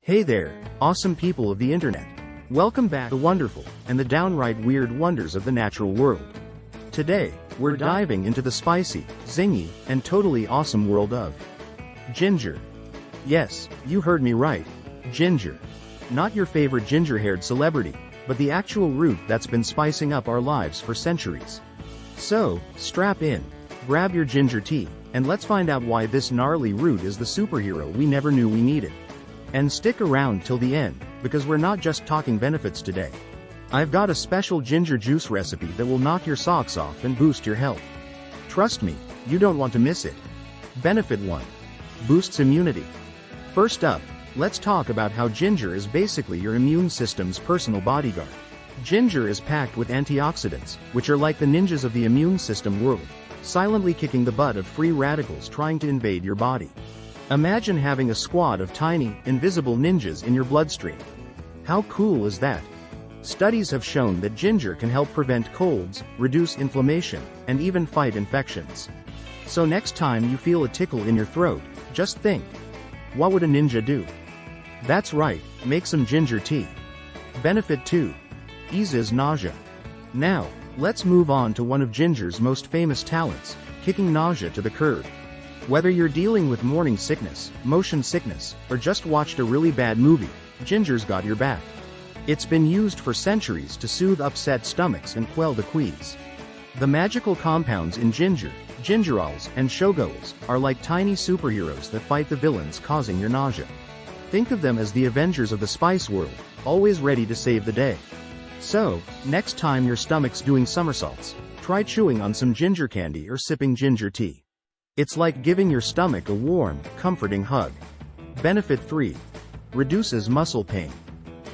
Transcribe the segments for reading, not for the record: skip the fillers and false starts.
Hey there, awesome people of the internet. Welcome back to the wonderful, and the downright weird wonders of the natural world. Today, we're diving into the spicy, zingy, and totally awesome world of ginger. Yes, you heard me right. Ginger. Not your favorite ginger-haired celebrity, but the actual root that's been spicing up our lives for centuries. So, strap in, grab your ginger tea, and let's find out why this gnarly root is the superhero we never knew we needed. And stick around till the end, because we're not just talking benefits today. I've got a special ginger juice recipe that will knock your socks off and boost your health. Trust me, you don't want to miss it. Benefit 1. Boosts immunity. First up, let's talk about how ginger is basically your immune system's personal bodyguard. Ginger is packed with antioxidants, which are like the ninjas of the immune system world, silently kicking the butt of free radicals trying to invade your body. Imagine having a squad of tiny, invisible ninjas in your bloodstream. How cool is that? Studies have shown that ginger can help prevent colds, reduce inflammation, and even fight infections. So next time you feel a tickle in your throat, just think, what would a ninja do? That's right, make some ginger tea. Benefit 2. Eases nausea. Now, let's move on to one of ginger's most famous talents, kicking nausea to the curb. Whether you're dealing with morning sickness, motion sickness, or just watched a really bad movie, ginger's got your back. It's been used for centuries to soothe upset stomachs and quell the quease. The magical compounds in ginger, gingerols, and shogols, are like tiny superheroes that fight the villains causing your nausea. Think of them as the Avengers of the spice world, always ready to save the day. So, next time your stomach's doing somersaults, try chewing on some ginger candy or sipping ginger tea. It's like giving your stomach a warm, comforting hug. Benefit 3. Reduces muscle pain.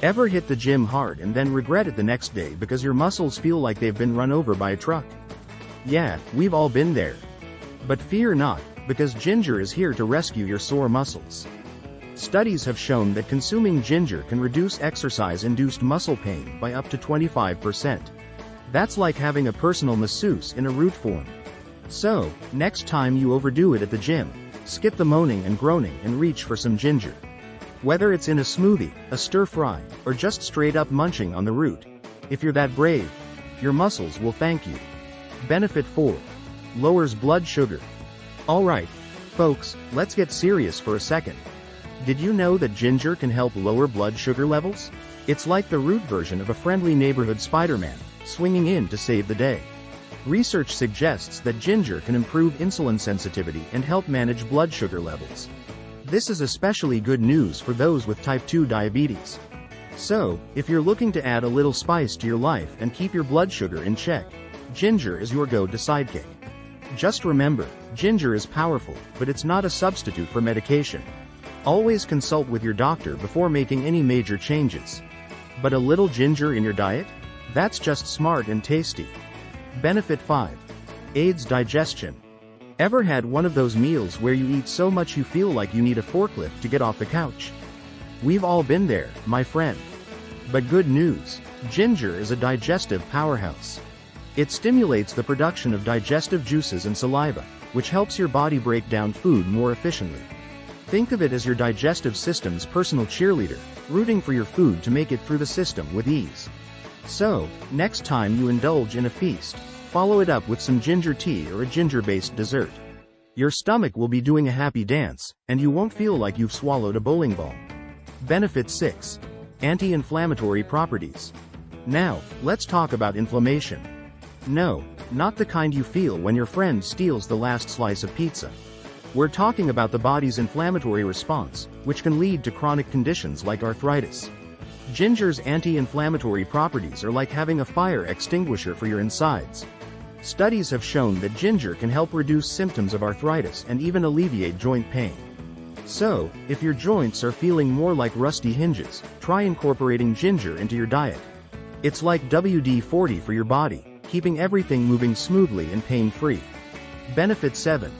Ever hit the gym hard and then regret it the next day because your muscles feel like they've been run over by a truck? Yeah, we've all been there. But fear not, because ginger is here to rescue your sore muscles. Studies have shown that consuming ginger can reduce exercise-induced muscle pain by up to 25%. That's like having a personal masseuse in a root form. So, next time you overdo it at the gym, skip the moaning and groaning and reach for some ginger. Whether it's in a smoothie, a stir-fry, or just straight up munching on the root, if you're that brave, your muscles will thank you. Benefit 4. Lowers blood sugar. Alright, folks, let's get serious for a second. Did you know that ginger can help lower blood sugar levels? It's like the root version of a friendly neighborhood Spider-Man, swinging in to save the day. Research suggests that ginger can improve insulin sensitivity and help manage blood sugar levels. This is especially good news for those with type 2 diabetes. So, if you're looking to add a little spice to your life and keep your blood sugar in check, ginger is your go-to sidekick. Just remember, ginger is powerful, but it's not a substitute for medication. Always consult with your doctor before making any major changes. But a little ginger in your diet? That's just smart and tasty. Benefit 5. Aids digestion. Ever had one of those meals where you eat so much you feel like you need a forklift to get off the couch? We've all been there, my friend. But good news, ginger is a digestive powerhouse. It stimulates the production of digestive juices and saliva, which helps your body break down food more efficiently. Think of it as your digestive system's personal cheerleader, rooting for your food to make it through the system with ease. So, next time you indulge in a feast, follow it up with some ginger tea or a ginger-based dessert. Your stomach will be doing a happy dance, and you won't feel like you've swallowed a bowling ball. Benefit 6. Anti-inflammatory properties. Now, let's talk about inflammation. No, not the kind you feel when your friend steals the last slice of pizza. We're talking about the body's inflammatory response, which can lead to chronic conditions like arthritis. Ginger's anti-inflammatory properties are like having a fire extinguisher for your insides. Studies have shown that ginger can help reduce symptoms of arthritis and even alleviate joint pain. So, if your joints are feeling more like rusty hinges, try incorporating ginger into your diet. It's like WD-40 for your body, keeping everything moving smoothly and pain-free. Benefit 7.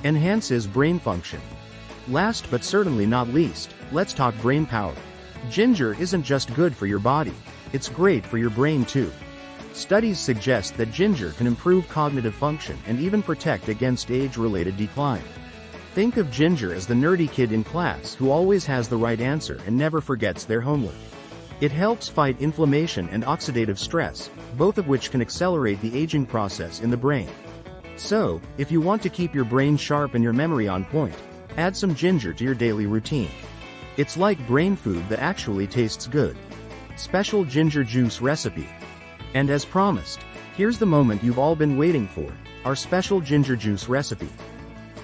Enhances brain function. Last but certainly not least, let's talk brain power. Ginger isn't just good for your body, it's great for your brain too. Studies suggest that ginger can improve cognitive function and even protect against age-related decline. Think of ginger as the nerdy kid in class who always has the right answer and never forgets their homework. It helps fight inflammation and oxidative stress, both of which can accelerate the aging process in the brain. So, if you want to keep your brain sharp and your memory on point, add some ginger to your daily routine. It's like brain food that actually tastes good. Special ginger juice recipe. And as promised, here's the moment you've all been waiting for, our special ginger juice recipe.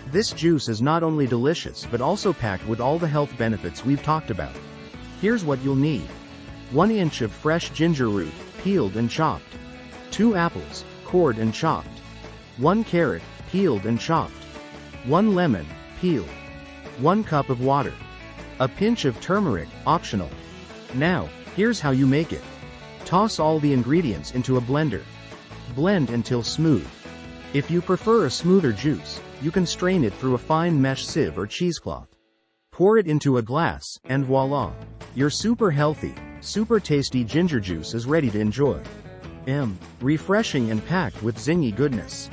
This juice is not only delicious but also packed with all the health benefits we've talked about. Here's what you'll need. 1 inch of fresh ginger root, peeled and chopped. 2 apples, cored and chopped. 1 carrot, peeled and chopped. 1 lemon, peeled. 1 cup of water. A pinch of turmeric, optional. Now, here's how you make it. Toss all the ingredients into a blender. Blend until smooth. If you prefer a smoother juice, you can strain it through a fine mesh sieve or cheesecloth. Pour it into a glass, and voila! Your super healthy, super tasty ginger juice is ready to enjoy. Refreshing and packed with zingy goodness.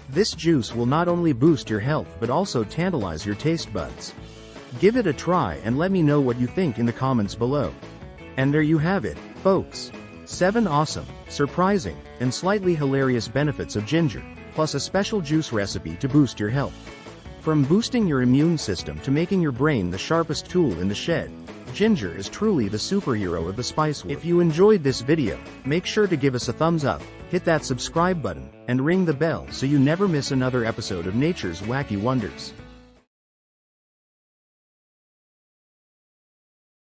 This juice will not only boost your health but also tantalize your taste buds. Give it a try and let me know what you think in the comments below. And there you have it, folks. 7 awesome, surprising, and slightly hilarious benefits of ginger, plus a special juice recipe to boost your health. From boosting your immune system to making your brain the sharpest tool in the shed, ginger is truly the superhero of the spice world. If you enjoyed this video, make sure to give us a thumbs up, hit that subscribe button, and ring the bell so you never miss another episode of Nature's Wacky Wonders.